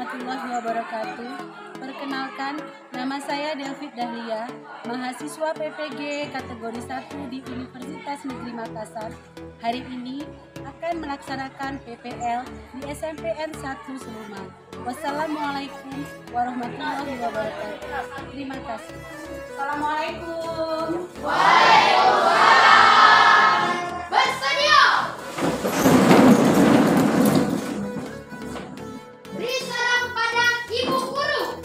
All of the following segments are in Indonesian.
warahmatullahi wabarakatuh. Perkenalkan, nama saya Delvit Dahlia, mahasiswa PPG kategori 1 di Universitas Negeri Makassar. Hari ini akan melaksanakan PPL di SMPN 1 Seluma. Wassalamualaikum warahmatullahi wabarakatuh. Terima kasih. Assalamualaikum. Waalaikumsalam. Bersedia. Beri salam pada Ibu Guru.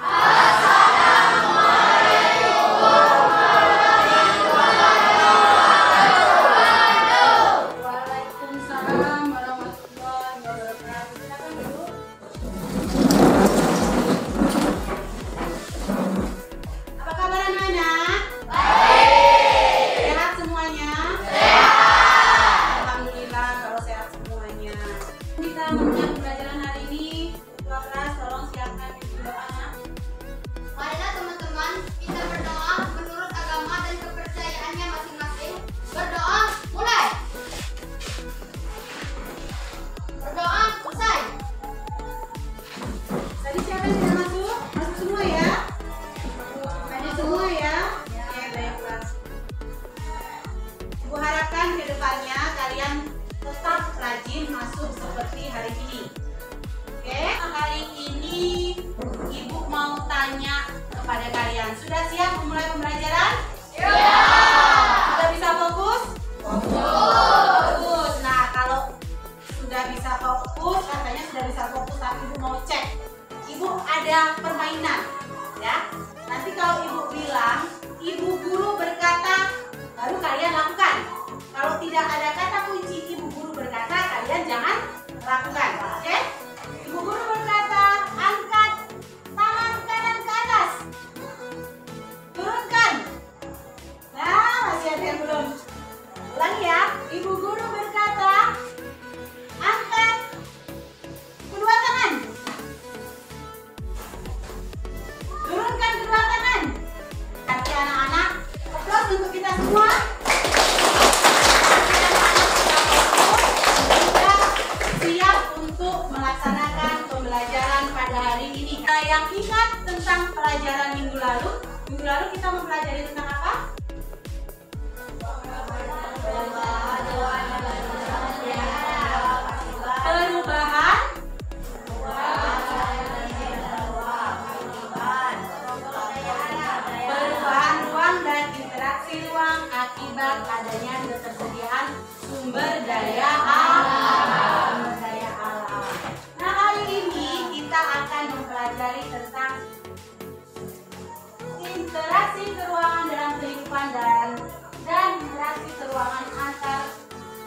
Assalamualaikum warahmatullahi wabarakatuh. Waalaikumsalam warahmatullahi wabarakatuh. Silakan dulu. Apa kabar anak-anak? Baik. Sehat semuanya? Sehat. Alhamdulillah kalau sehat semuanya. Kita memulai pembelajaran hari ini. Ketua kelas tolong siapkan doanya. Marilah teman-teman kita berdoa menurut agama dan kepercayaannya masing-masing. Berdoa mulai. Berdoa selesai. Tadi siapa yang sudah masuk? Masuk semua ya? Masuk semua ya? Oke, baiklah. Ibu harapkan ke depannya kalian tetap rajin masuk seperti hari ini. Oke, hari ini Ibu mau tanya kepada kalian. Sudah siap memulai pembelajaran? Ya. Sudah bisa fokus? Fokus. Nah, kalau sudah bisa fokus, katanya sudah bisa fokus, tapi Ibu mau cek. Ibu ada permainan, ya. Nanti kalau Ibu bilang, Ibu guru berkata, baru kalian lakukan. Kalau tidak ada kata kunci Ibu guru berkata, kalian jangan lakukan. Oke? Ibu guru berkata, angkat tangan kanan ke atas. Turunkan. Nah, masih ada yang belum. Ulangi ya. Ibu guru berkata, angkat kedua tangan. Turunkan kedua tangan. Nanti anak-anak, aplaus untuk kita semua. Kita siap untuk melaksanakan pembelajaran pada hari ini. Yang ingat tentang pelajaran minggu lalu kita mempelajari tentang apa? Perubahan ruang dan interaksi ruang akibat adanya ketersediaan sumber daya alam. Nah, hari ini kita akan mempelajari tentang interaksi keruangan dalam kehidupan dan interaksi keruangan antar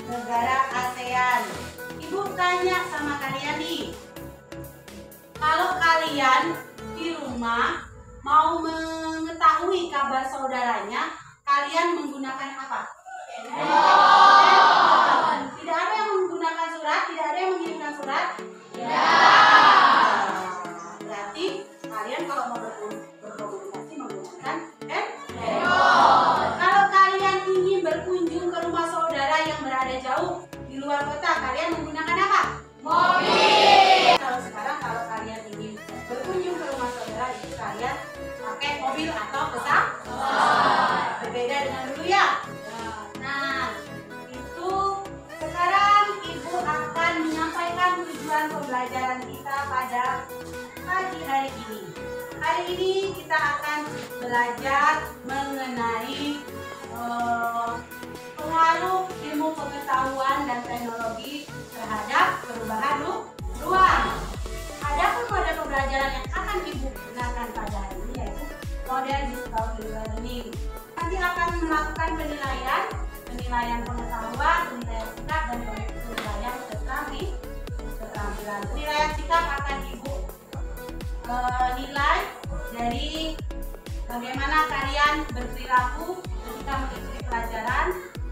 negara ASEAN. Ibu tanya sama kalian nih, kalau kalian di rumah mau mengetahui kabar saudaranya, kalian menggunakan apa? Telepon. Tidak ada yang menggunakan surat, tidak ada yang mengirimkan surat. Berarti kalian kalau mau berkomunikasi menggunakan handphone. Kalau kalian ingin berkunjung ke rumah saudara yang berada jauh di luar kota, kalian menggunakan apa? Mobil. Kalau sekarang kalau kalian ingin berkunjung ke rumah saudara, itu kalian pakai mobil atau pesawat. Berbeda dengan dulu ya. Nah, itu sekarang Ibu akan menyampaikan tujuan pembelajaran kita pada pagi hari ini. Hari ini kita akan belajar mengenai pengaruh ilmu pengetahuan dan teknologi terhadap perubahan ruang. Adapun mode pembelajaran yang akan Ibu gunakan pada hari ini yaitu model digital learning. Nanti akan melakukan penilaian pengetahuan, penilaian sikap, dan penilaian keterampilan. Penilaian sikap akan Ibu nilai dari bagaimana kalian berperilaku ketika mengikuti pelajaran.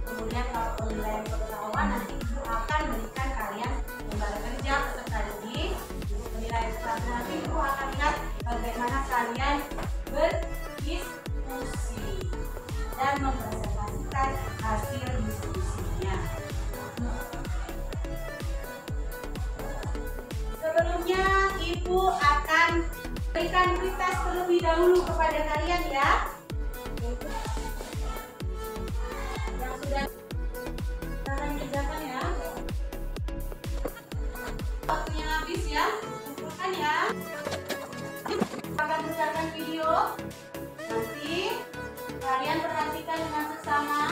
Kemudian kalau penilaian pengetahuan, nanti Ibu akan berikan kalian lembar kerja peserta didik. Penilaian keterampilan nanti Ibu akan lihat bagaimana kalian berdiskusi dan mempresentasikan hasil diskusinya. Sebelumnya Ibu Ibu akan berikan kuitas terlebih dahulu kepada kalian ya. Yang sudah sekarang kerjakan ya. Waktunya habis ya. Kumpulkan ya. Akan besarkan video. Nanti kalian perhatikan dengan seksama.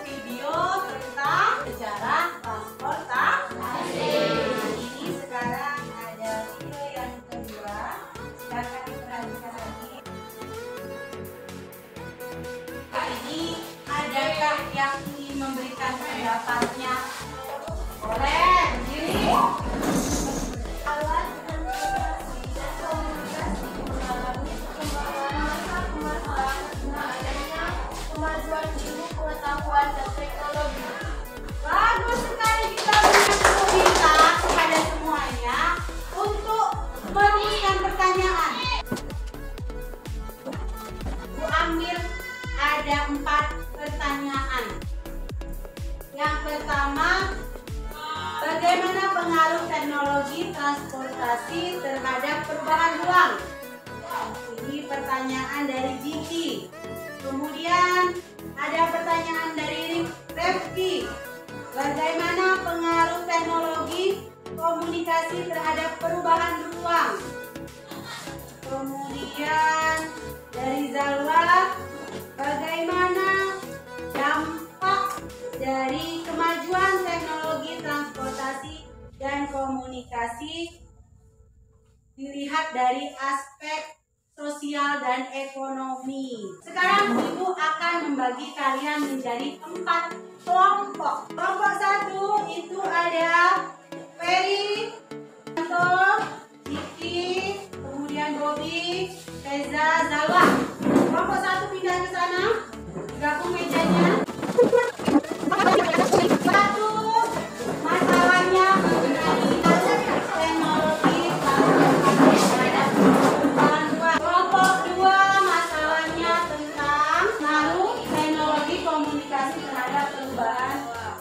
Video tentang sejarah transportasi. Ini sekarang ada video yang kedua. Silakan diperhatikan lagi. Kali ini adakah yang ingin memberikan pendapatnya? Boleh berdiri. Kemajuan ilmu pengetahuan dan teknologi. Bagus sekali, kita berikan kita kepada semuanya untuk menuliskan pertanyaan. Bu ambil ada 4 pertanyaan. Yang pertama, bagaimana pengaruh teknologi transportasi terhadap perubahan ruang? Ini pertanyaan dari Gigi. Kemudian ada pertanyaan dari Refki. Bagaimana pengaruh teknologi komunikasi terhadap perubahan ruang? Kemudian dari Zalwa, bagaimana dampak dari kemajuan teknologi transportasi dan komunikasi dilihat dari aspek sosial dan ekonomi. Sekarang Ibu akan membagi kalian menjadi 4 kelompok. Kelompok 1 itu ada Ferry, Anto, Kiki, kemudian Bobby, Reza, Zalwa. Kelompok 1 pindah ke sana, gabung mejanya. Satu, masalahnya mengenai teknologi terhadap perubahan ruang. Kelompok 2 masalahnya tentang pengaruh teknologi komunikasi terhadap perubahan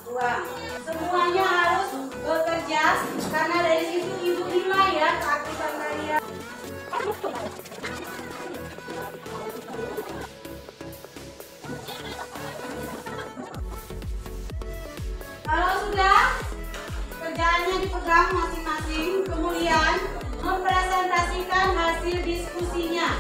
ruang. Semuanya harus bekerja karena dari situ Ibu nilai ya keaktifan kalian. Kalau sudah, kerjaannya dipegang masing-masing, kemudian mempresentasikan hasil diskusinya.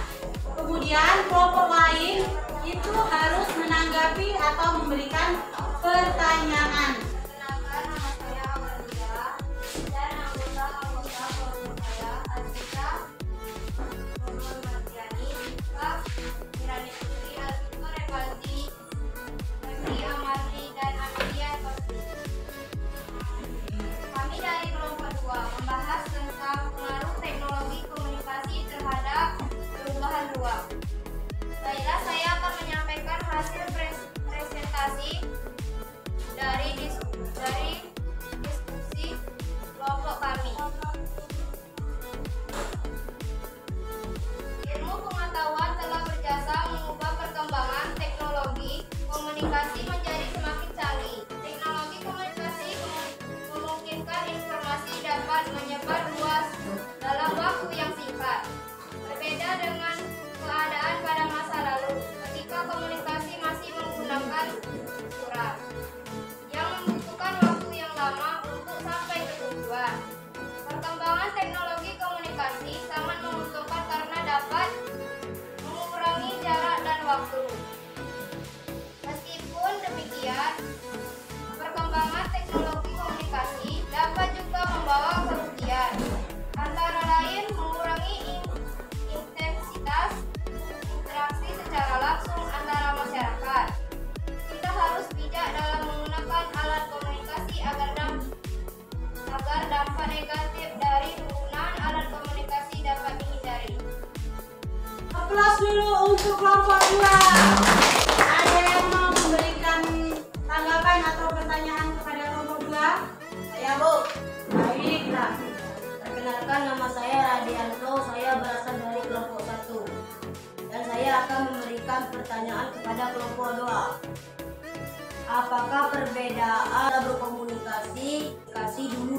Kemudian kelompok lain itu harus menanggapi atau memberikan pertanyaan. Kenalkan, nama saya Amalia dan anggota kelompok saya Azita, Nurul Mardiani, Kak, Mirani Putri, Alvito Revaldi, Febri Amarli, dan Amelia Tosti. Kami dari kelompok 2 membahas tentang pengaruh teknologi komunikasi terhadap perubahan ruang. Baiklah, saya akan menyampaikan hasil presentasi dari diskusi kelompok kami. Ilmu pengetahuan telah berjasa mengubah perkembangan teknologi komunikasi menjadi semakin canggih. Teknologi komunikasi memungkinkan informasi dapat menyebar luas dalam waktu yang singkat. Berbeda dengan keadaan pada masa lalu, ketika komunikasi masih menggunakan surat yang membutuhkan waktu yang lama untuk sampai ke tujuan. Perkembangan teknologi komunikasi sangat menguntungkan karena dapat mengurangi jarak dan waktu. Meskipun demikian, perkembangan teknologi komunikasi dapat juga membawa kerugian, antara lain mengurangi intensitas interaksi secara langsung antara masyarakat. Kita harus bijak dalam menggunakan alat komunikasi agar dampak negatif dari penggunaan alat komunikasi dapat dihindari. Aplaus dulu untuk kelompok 2. Ada yang mau memberikan tanggapan atau pertanyaan kepada kelompok 2? Saya Bu. Baiklah. Perkenalkan, nama saya Radianto, saya berasal dari kelompok 1 dan saya akan memberikan pertanyaan kepada kelompok 2. Apakah perbedaan berkomunikasi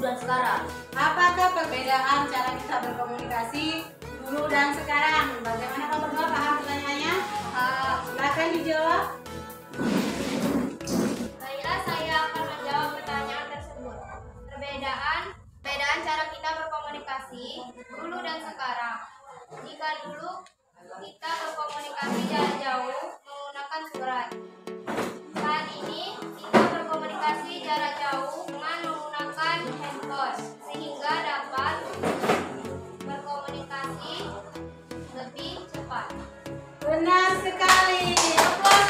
dan sekarang. Apakah perbedaan cara kita berkomunikasi dulu dan sekarang? Bagaimana kamu berdua paham pertanyaannya? Silakan dijawab. Baiklah, saya akan menjawab pertanyaan tersebut. Perbedaan cara kita berkomunikasi dulu dan sekarang. Jika dulu kita berkomunikasi jarak jauh menggunakan surat. Saat ini kita berkomunikasi jarak jauh dengan menggunakan handphone sehingga dapat berkomunikasi lebih cepat. Benar sekali. Aplaus.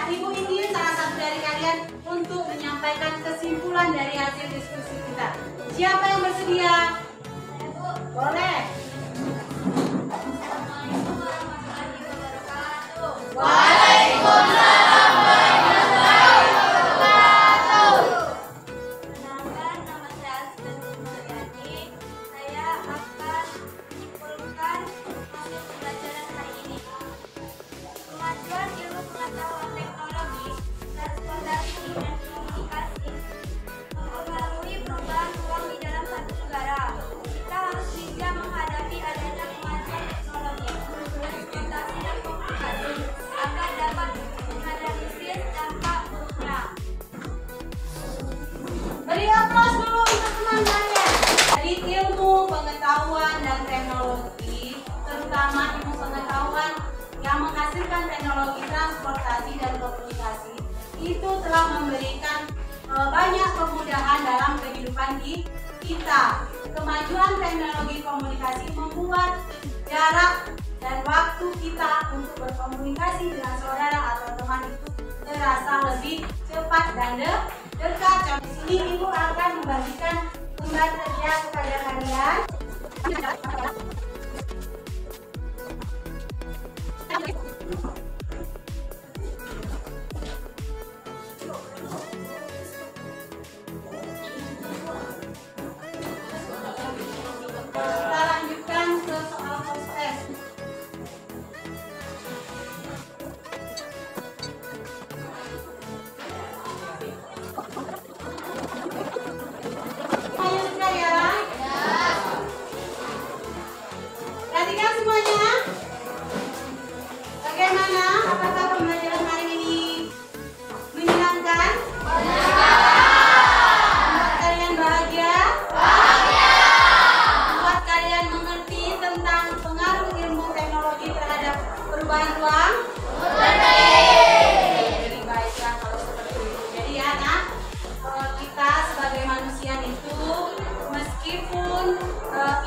Ibu ingin salah satu dari kalian untuk menyampaikan kesimpulan dari hasil diskusi kita. Siapa yang bersedia? Boleh. Assalamualaikum warahmatullahi wabarakatuh. Waalaikumsalam warahmatullahi wabarakatuh. Perkenalkan, nama saya Asma'ul Mulyani. Saya akan menyimpulkan hasil pembelajaran hari ini. Kemajuan ilmu pengetahuan teknologi, transportasi, dan komunikasi mempengaruhi perubahan ruang di dalam satu negara. Kita harus bisa menghadapi adanya kemajuan teknologi, transportasi, dan komunikasi agar dapat menganalisis dampak buruknya. Beri aplaus dulu untuk teman kalian. Jadi ilmu pengetahuan dan teknologi, terutama ilmu pengetahuan yang menghasilkan teknologi transportasi dan komunikasi, itu telah memberikan banyak kemudahan dalam kehidupan kita. Kemajuan teknologi komunikasi membuat jarak dan waktu kita untuk berkomunikasi dengan saudara atau teman itu terasa lebih cepat dan dekat. Di sini Ibu akan membagikan lembar kerja kepada kalian. Kita lanjutkan ke soal proses. Ayo sudah ya. Perhatikan semuanya. Bagaimana? Apakah pembelajaran hari ini menyenangkan? Membuat kalian bahagia? Membuat kalian mengerti tentang pengaruh ilmu teknologi terhadap perubahan ruang? Jadi baiklah kalau seperti itu. Jadi ya nak, kita sebagai manusia itu meskipun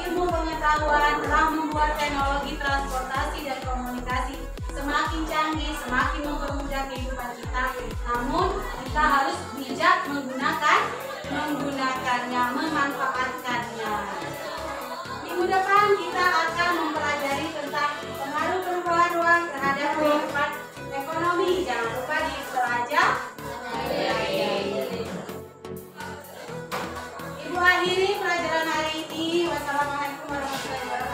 ilmu pengetahuan telah membuat teknologi transportasi dan komunikasi semakin canggih, semakin mempermudah kehidupan kita, namun kita harus bijak menggunakannya, memanfaatkannya. Minggu depan kita akan mempelajari tentang pengaruh perubahan ruang terhadap kehidupan ekonomi. Jangan lupa dipelajari. Ibu akhiri pelajaran hari ini. Wassalamualaikum warahmatullahi wabarakatuh.